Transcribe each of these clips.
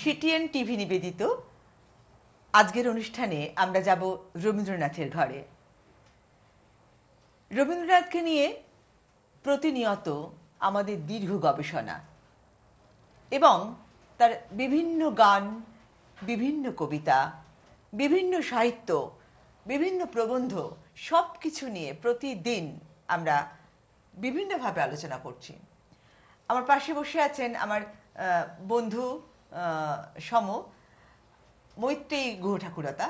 CTN TV নিবেদিত আজকের অনুষ্ঠানে আমরা যাব রবীন্দ্রনাথের ঘরে। রবীন্দ্রনাথকে নিয়ে প্রতিনিয়ত আমাদের দীর্ঘ গবেষণা এবং তার বিভিন্ন গান, বিভিন্ন কবিতা, বিভিন্ন সাহিত্য, বিভিন্ন প্রবন্ধ সব কিছু নিয়ে প্রতিদিন আমরা বিভিন্নভাবে আলোচনা করছি। আমার পাশে বসে আছেন আমার বন্ধু সম মৈত্রেয়ী গুহ ঠাকুরতা।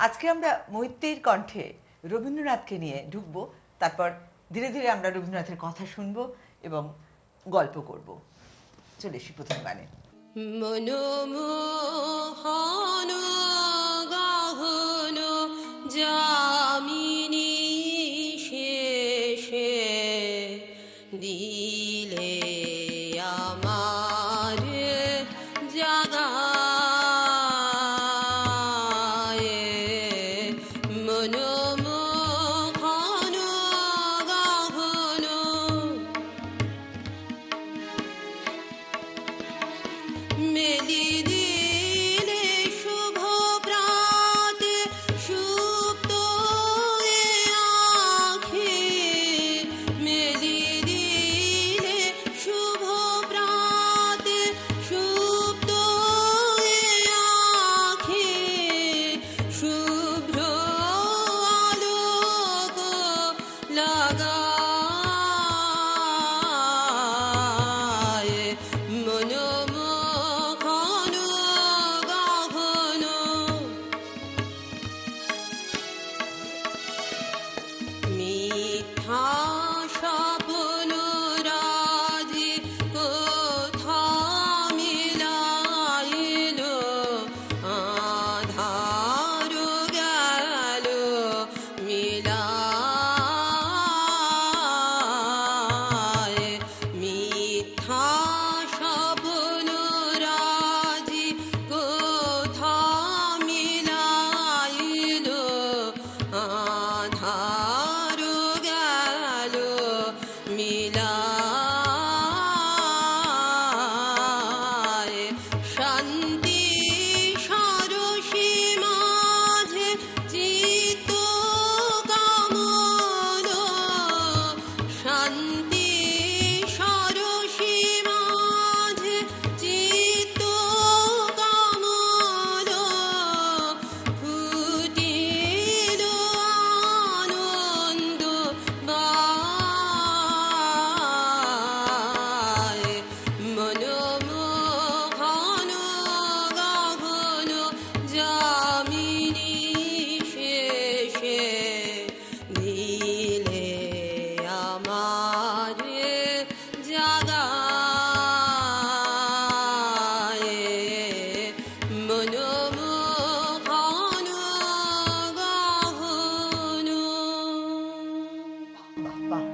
আজকে আমরা মৈত্রেয়ীর কণ্ঠে রবীন্দ্রনাথকে নিয়ে ঢুকবো, তারপর ধীরে ধীরে আমরা রবীন্দ্রনাথের কথা শুনবো এবং গল্প করব। চলে এসি প্রথম গানে। মনোমোহন গহন যামিনী শেষে দিলে আমার জাগায় মনোমোহন গহন মেলি দিলে শুভ প্রাতে সুপ্ত এ আঁখি মেলি দিলে শুভ প্রাতে সুপ্ত এ আঁখি শুভ্র আলোক লাগায় মনোমোহন গহন মিথ্যা স্বপ্ন রাজি কোথা মিলাইল আধার গেল মিলায় মিথ্যা স্বপ্ন রাজি কোথা মিলাইল আধার গেল মিলায় শান্তি সরসী মাঝে চিত্ত কামল শান্তি সরসী মাঝে চিত্ত কামল ফুটিল আনন্দ গায় মনোমোহন গহন যামিনী শেষে দিলে আমার জাগায় মনোমোহন গহন। বাহ বাহ।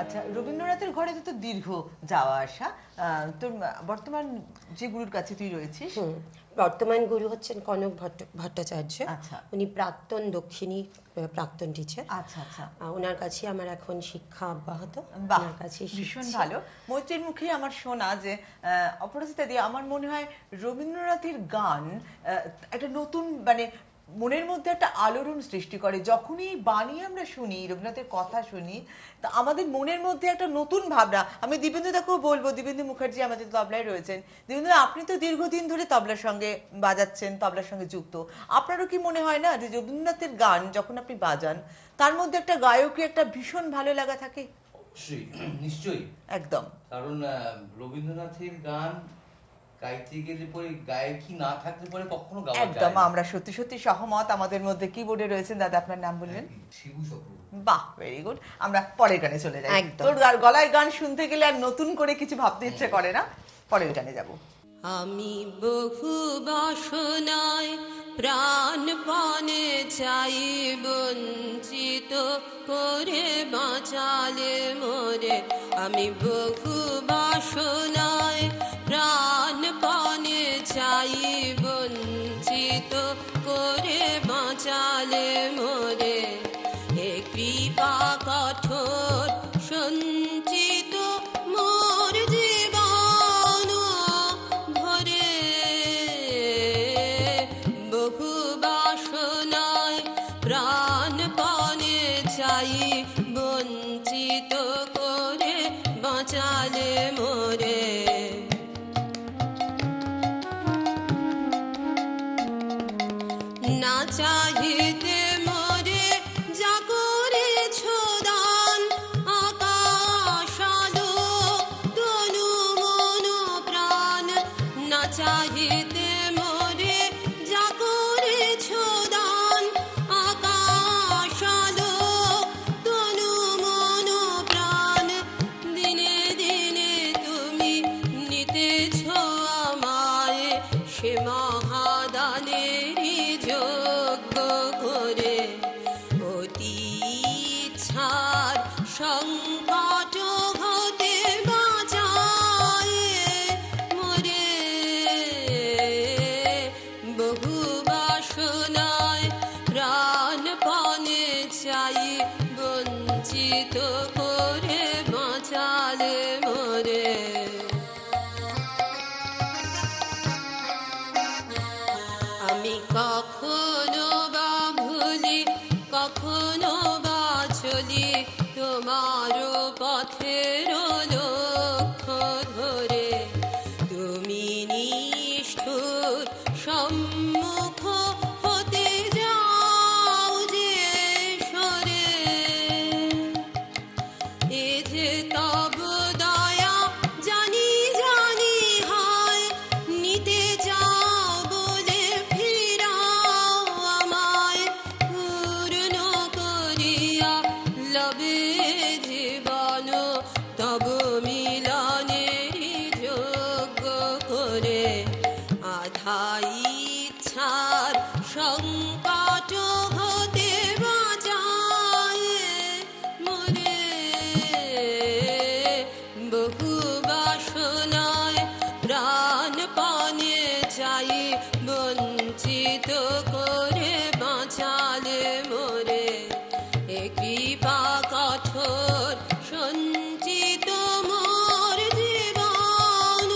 আচ্ছা, রবীন্দ্রনাথের ঘরে তো দীর্ঘ যাওয়া আসা। তোর বর্তমান যে গুরুর কাছে তুই রয়েছিস, বর্তমান গুরু হচ্ছেন কনক ভট্টাচার্য। আচ্ছা। উনি প্রাক্তন দক্ষিণী প্রাক্তন টিচার। আচ্ছা আচ্ছা, ওনার কাছে আমার এখন শিক্ষা অব্যাহত। বাহ, ওনার কাছে ভীষণ ভালো। মৈত্রের মুখে আমার শোনা যে অপরাজিতা দি, আমার মনে হয় রবীন্দ্রনাথের গান একটা নতুন মানে মনের মধ্যে একটা আলোড়ন সৃষ্টি করে। যখনই বাণী আমরা শুনি, রবীন্দ্রনাথের কথা শুনি, তা আমাদের মনের মধ্যে একটা নতুন ভাবনা। আমি দীপেন্দু দাকেও বলবো, দীপেন্দু মুখার্জি আমাদের তবলায় রয়েছেন। দীপেন্দু, আপনি তো দীর্ঘদিন ধরে তবলার সঙ্গে বাজাচ্ছেন, তবলার সঙ্গে যুক্ত। আপনারও কি মনে হয় না যে রবীন্দ্রনাথের গান যখন আপনি বাজান, তার মধ্যে একটা গায়কী একটা ভীষণ ভালো লাগা থাকে? অবশ্যই, নিশ্চয়ই, একদম। কারণ রবীন্দ্রনাথের গান গাইতে গেলে পরে গায়কী না থাকলে পরে কখনো গাওয়া যায় একদম, না। আমরা সত্যি সত্যি সহমত। আমাদের মধ্যে কিবোর্ডে রয়েছেন দাদা, আপনার নাম বলবেন? শিবু চক্রবর্তী। বাহ, ভেরি গুড। আমরা পরের গানে চলে যাই। একদম। তোর গলায় গান শুনতে গেলে আর নতুন করে কিছু ভাবতে ইচ্ছে করে না। পরের গানে যাব। আমি বহু বাসনায় প্রাণপণে চাই বঞ্চিত করে বাঁচালে মোরে আমি বহু বাসনায় প্রাণপণে চাই বঞ্চিত করে বাঁচালে মোরে হে কৃপা কঠোর সঞ্চিত মোর জীবন ভরে না চাহিতে মোরে যা করেছ দান, আকাশ আলো তনু মন প্রাণ। না চাহিতে মোরে যা করেছ দান, আকাশ আলো তনু মন প্রাণ। দিনে দিনে তুমি নিতেছ আমায় সে মহাদানেরই যোগ্য করে। অতি ইচ্ছার সংকট হতে বাঁচায় মোরে, বহু বাসনায় প্রাণপণে চাই বঞ্চিত করে বাঁচালে মোরে। আমি কখনো বা ভুলি, কখনো বা চলি তোমার পথের লক্ষ্য ধরে। তুমি নিষ্ঠুর সম্মুখ হতে যাও যে সরে, এ যে তব দয়া জানি জানি হয়, নিতে যাও বলে ফিরাও আমায়। পূর্ণ করিয়া লবে জীবন তব মিলনেরই যোগ্য করে। আধা ইচ্ছার সংকট হতে বাঁচায় মোরে, বহু বাসনায় প্রাণপণে চাই বঞ্চিত করে বাঁচালে মোরে। এ কৃপা কঠোর সঞ্চিত মোর জীবন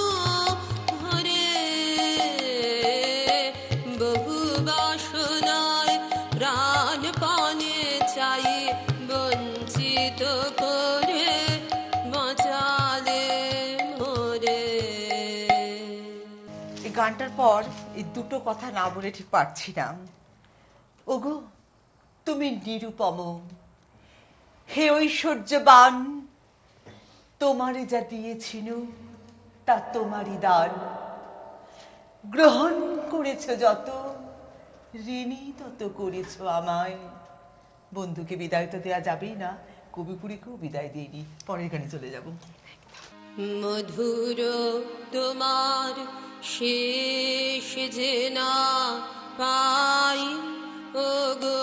ভরে, বহু বাসনায় প্রাণপণে চাই বঞ্চিত করে বাঁচালে মোরে। এই গানটার পর এই দুটো কথা না বলে ঠিক পারছি না। ওগো তুমি নিরুপম, হে ঐশ্বর্যবান, তোমারে যা দিয়েছিল তা তোমারই দান। গ্রহণ করেছ যত, ঋণী তত করেছ আমায়। বন্ধুকে বিদায় তো দেওয়া যাবেই না, কবিপুরীকেও বিদায় দিইনি। পরের গানে চলে যাব। মধুর তোমার শেষ যে না পাই, ওগো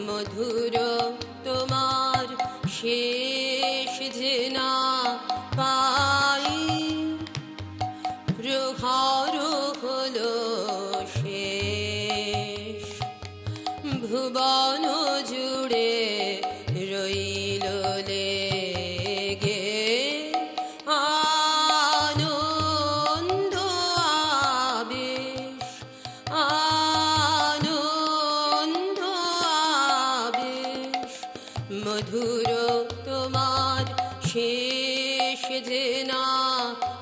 মধুর তোমার শেষ যে না পাই। প্রহর হলো শেষ, ভুবন জুড়ে রইল লেগে আনন্দ আবেশ, আনন্দ আবেশ। মধুর তোমার শেষ যে না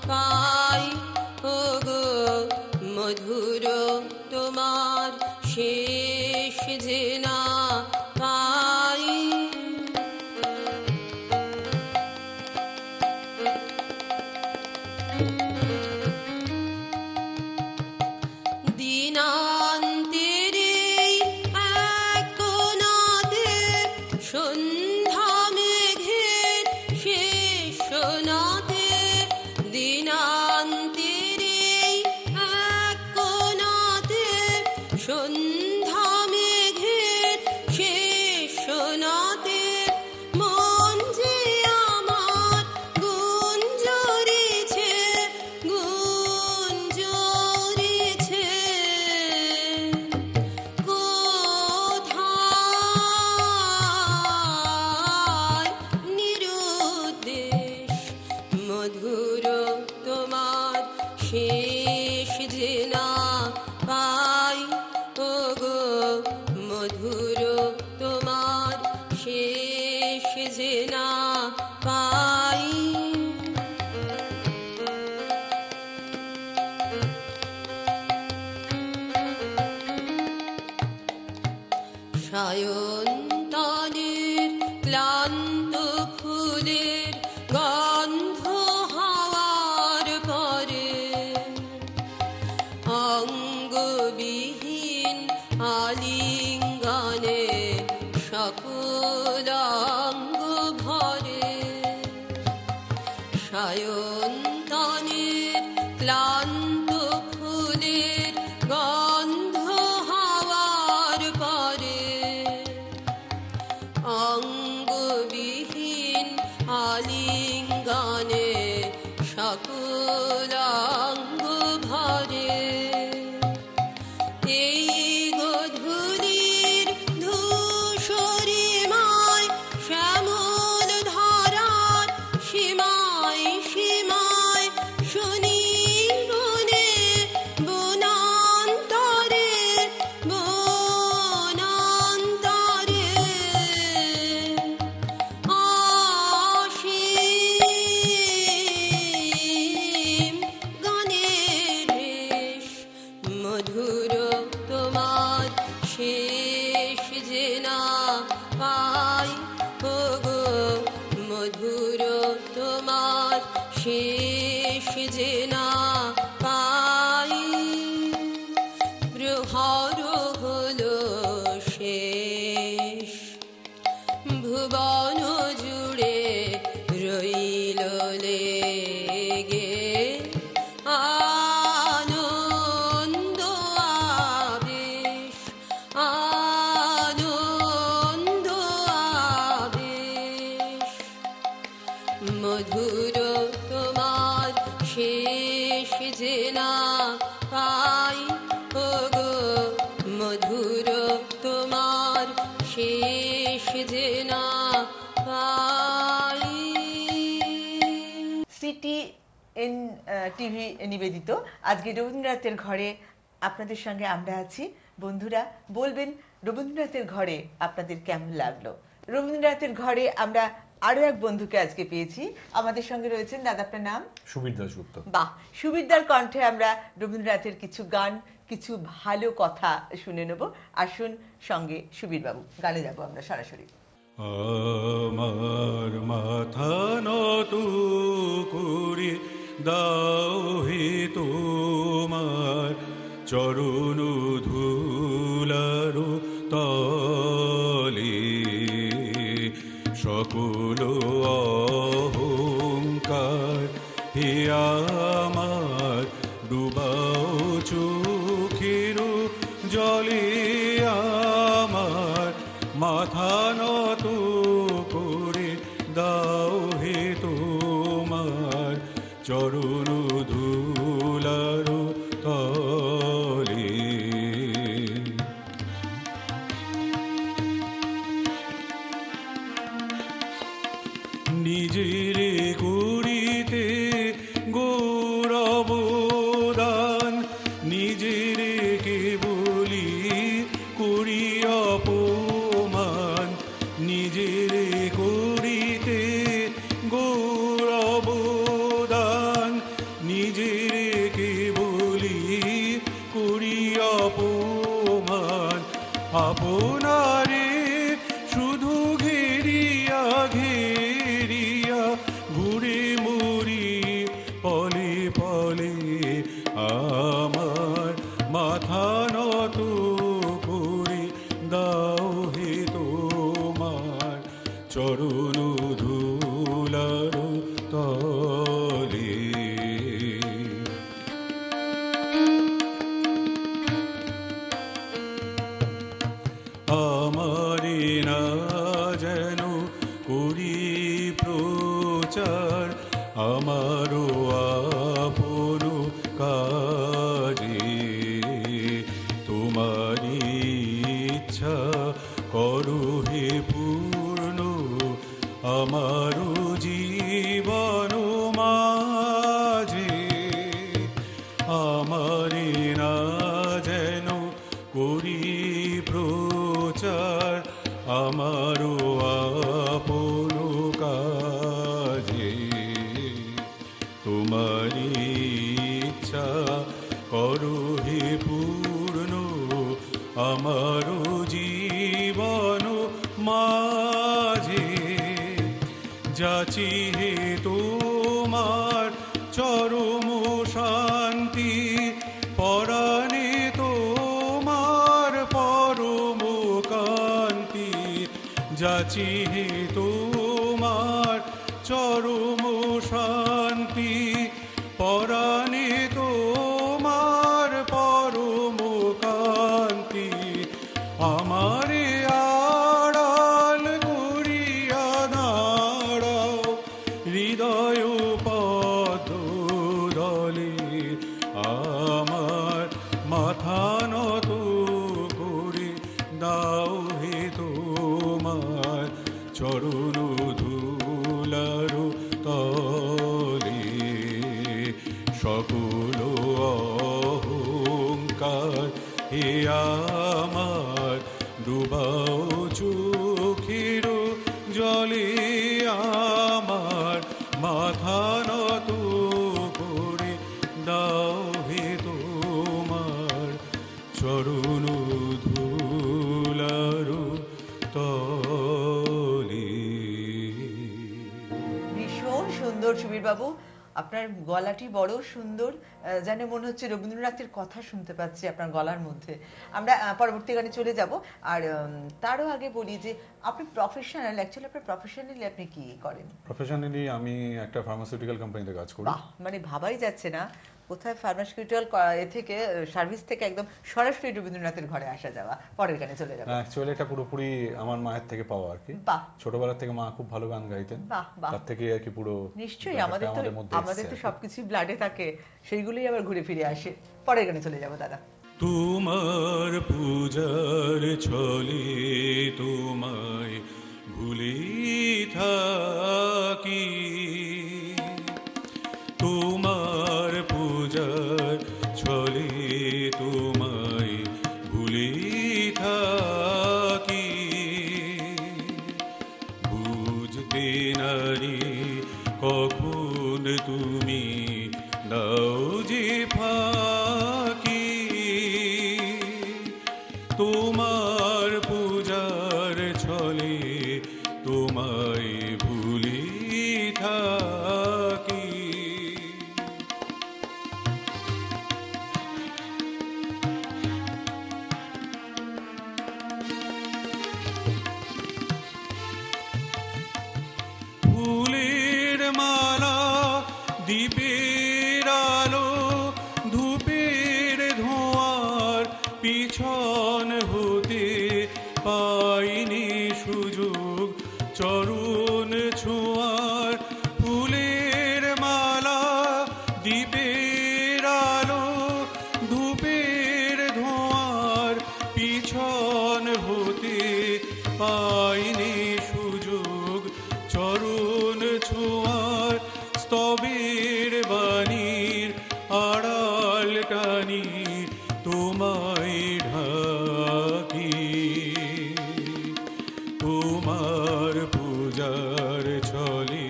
পাই, ওগো মধুর তোমার শেষ যে না পাই। দিনান্তের এই এক কোণাতে সন্ধ্যা মেঘের শেষ সোনাতে, দিনান্তের এই এক কোণাতে সন্ধ্যা মেঘের শেষ সোনাতে, মন যে আমার গুঞ্জরিছে, গুঞ্জরিছে কোথায় নিরুদ্দেশ। মধুর তোমার শেষ যে না পাই, ওগো মধুর তোমার শেষ যে না পাই। সায়ন্তনের ক্লান্ত ফুলের গন্ধ হাওয়ার পরে অঙ্গবিহীন আলিঙ্গনে সকল অঙ্গ ভরে সায়ন্তনের ক্লান্ত ফুলের গন্ধ হাওয়ার পরে অঙ্গবিহীন আলিঙ্গনে সকল অঙ্গ ভরে এই গধূলির ধূসরিমায় শ্যামল ধারার সীমায় সীমায় শুনি বনে বনান্তরে বনান্তরে অসীম গানের রেশ মধুর তোমার শেষ যে না পাই ওগো মধুর তোমার শেষ যে না পাই প্রহর হলো শেষ ভুবন জুড়ে রইল লেগে আনন্দ আবেশ আনন্দ আবেশ মধুর তোমার শেষ যে না পাই ওগো মধুর তোমার শেষ যে না পাই। CTN টিভি নিবেদিত আজকে রবীন্দ্রনাথের ঘরে আপনাদের সঙ্গে আমরা আছি। বন্ধুরা বলবেন রবীন্দ্রনাথের ঘরে আপনাদের কেমন লাগলো। রবীন্দ্রনাথের ঘরে আমরা আরো এক বন্ধুকে আজকে পেয়েছি। আমাদের সঙ্গে রয়েছেন, দাদা আপনার নাম? সুবীর দাশগুপ্ত। বাহ, সুবিরদার কণ্ঠে আমরা রবীন্দ্রনাথের কিছু গান, কিছু ভালো কথা শুনে নেব। আসুন সঙ্গে সুবীর বাবু, গানে যাব আমরা সরাসরি। আমার মাথা নত করে দাও হে তোমার চরণ ধুলার তলে সকল অহংকার হে আমার ডুবাও চোখের জলে আমার মাথা নত করে দাও হে তোমার চরণ ধুলার তলে নিজের করিতে গৌরবদান নিজের কেবলি করি অপমান নিজের করিতে গৌরবদান নিজের কেবলি করি অপমান আপনারে শুধু ঘেরিয়া ঘেরিয়া ঘুরে মরি পলে পলে আমার মাথা নত করে দাও হে তোমার চরণ ধুলার তলে আমারে না যেন করি প্রচার আমারও আপন কাজে তোমারি ইচ্ছা করো হে পূর্ণ আমারও জীবন মাঝে আমারে না যেন করি প্রচার আমারও আপন কাজে তোমারি ইচ্ছা করো হে পূর্ণ আমারও জীবন যাচি হে তোমার চরম শান্তি, পরাণে তোমার পরম কান্তি। যাচি হে তোমার চরম শান্তি, পরাণে তোমার পরম কান্তি। আমারে আড়াল করিয়া দাঁড়াও হৃদয় পদ্মদলে, আমার মাথা নত করে দাও হে তোমার চরণ ধুলার তলে। সকল অহংকার হে আমার ডুবাও চোখের জলে, আমার মাথা নত করে দাও হে তোমার চরণ ধুলার তলে। ভীষণ সুন্দর সুবীর বাবু, আপনার গলাটি বড় সুন্দর, যেন মনে হচ্ছে রবীন্দ্রনাথের কথা শুনতে পাচ্ছি আপনার গলার মধ্যে। আমরা পরবর্তী গানে চলে যাব, আর তারও আগে বলি যে আপনি প্রফেশনাল, অ্যাকচুয়ালি আপনার প্রফেশনালি আপনি কি করেন? প্রফেশনালি আমি একটা ফার্মাসিউটিক্যাল কোম্পানিতে কাজ করি। বাহ, মানে ভাবাই যাচ্ছে না কোথায় ফার্মাসিউটিক্যাল এ থেকে সার্ভিস থেকে একদম সরাসরি রবীন্দ্রনাথের ঘরে আসা যাওয়া। পরের গানে চলে যাব। অ্যাকচুয়ালি এটা পুরোপুরি আমার মায়ের থেকে পাওয়া আর কি। বাহ, ছোটবেলা থেকে মা খুব ভালো গান গাইতেন, বাহ বাহ, তার থেকে আর কি পুরো নিশ্চয়ই ব্যাপারটা আমাদের তো সবকিছু ব্লাডে থাকে, সেইগুলোই আবার ঘুরে ফিরে আসে। পরের গানে চলে যাব দাদা। তোমার পূজার ছলে তোমায় ভুলে থাকি, তোমার পূজার ছলে তোমায় ভুলে থাকি। বুঝতে নারি কখন তুমি দাও যে ফাঁকি, তোমার পূজার ছলে তোমায় ভুলে থাকি। ফুলের মালা, দীপের আলো, ধূপের ধোঁয়ার পিছন হতে পাইনি সুযোগ চরণ ছোঁয়ার। ফুলের মালা, দীপের আলো, ধূপের ধোঁয়ার পিছন হতে পাইনি সুযোগ চরণ ছোঁয়ার। স্তবের বাণীর আড়াল টানি তোমায় ঢাকি, তোমার পূজার ছলে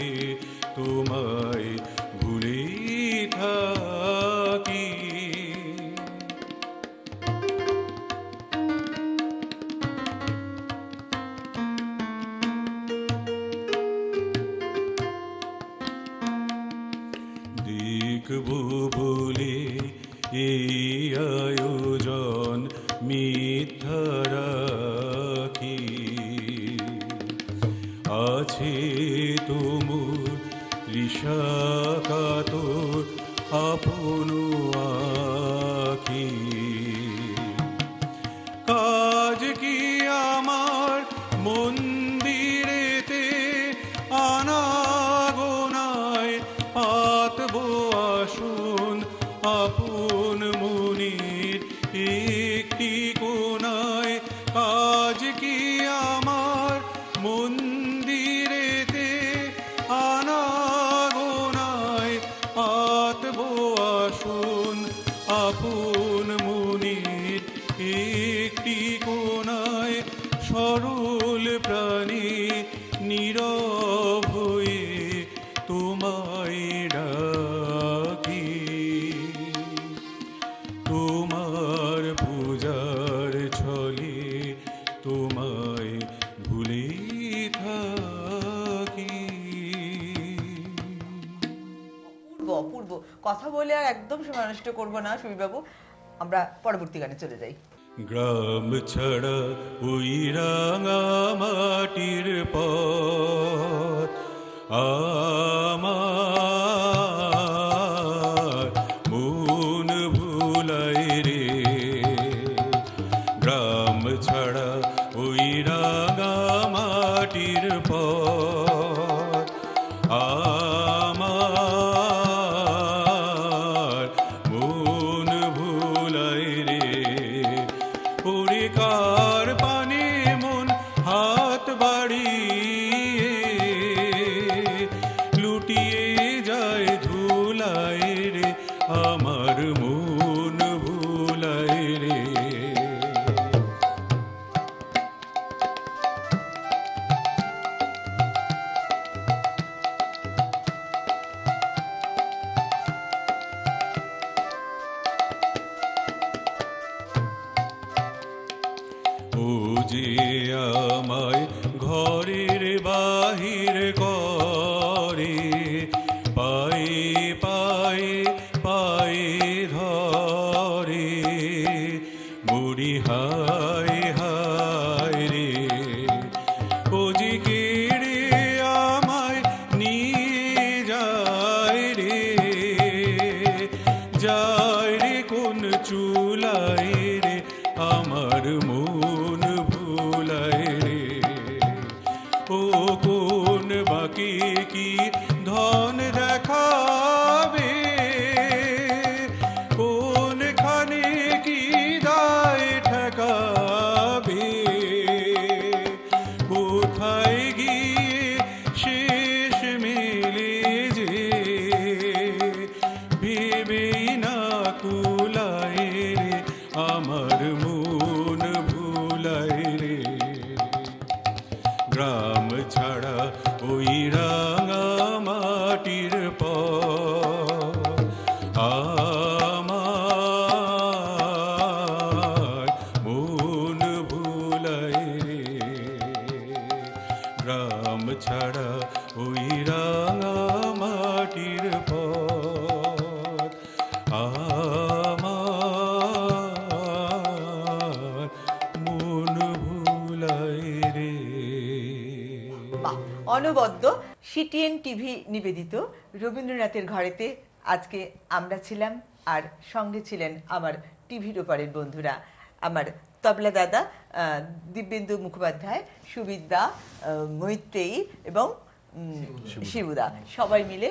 তোমায় ভুলে থাকি। দেখবো বলে এই আয়োজন মিথ্যা রাখি, আছে তুমুর তৃষা কাতর আপন আখি। কাজ কি আমার মন্দিরেতে আনাগোনায় পাতব আসন আপন মনির একটি কোনায়। কাজ কি আমার মন্দিরেতে আনাগোনায় পাতব আসন আপন মনির একটি কোনায়। সরল প্রাণী নীরব হয়ে তোমায় ডাকি, তোমার পূজার ছলে তোমায় ভুলে থাকি। বলে আর একদম সময় নষ্ট করবো না সুবীরবাবু, আমরা পরবর্তী গানে চলে যাই। গ্রাম ছাড়া ওই রাঙা মাটির পথ আমার মন ভুলাই রে। গ্রাম ছাড়া ওই রাঙা মাটির পথ আমার মন ভুলাই রে। ওরে কার পানে মন হাত বাড়িয়ে লুটিয়ে যায় ধুলাই রে, আমার মন ভুলাই রে। ও যে আমায় ঘরের বাহির করে, পায়ে পায়ে পায়ে ধরে, বুড়ি হায় হায় রে। ও যে কেড়ে আমায় নিয়ে যায় রে, যায় রে কোন চুলাই রে, আমার মন ভুলাই রে। ও কোন বাকি কি ধন দেখাবে, কোনখানে কি দায় ঠেকাবে, কোথায় গিয়ে শেষ মেলে যে ভেবেই না কুলাই রে, আমার মন ভুলাই রে। গ্রাম ছাড়া ওই রাঙা মাটির পথ আমার মন ভুলাই রে। গ্রাম ছাড়া ওই রাঙা মাটির পথ আমার মন ভুলাই রে। বাহ, অনবদ্য সিটিএন টিভি নিবেদিত রবীন্দ্রনাথের ঘরেতে আজকে আমরা ছিলাম, আর সঙ্গে ছিলেন আমার টিভির ওপারের বন্ধুরা, আমার তবলা দাদা দিব্যেন্দু মুখোপাধ্যায়, সুবিদ্যা, মৈত্রেয়ী এবং শিবুদা, সবাই মিলে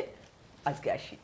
আজকে আসি।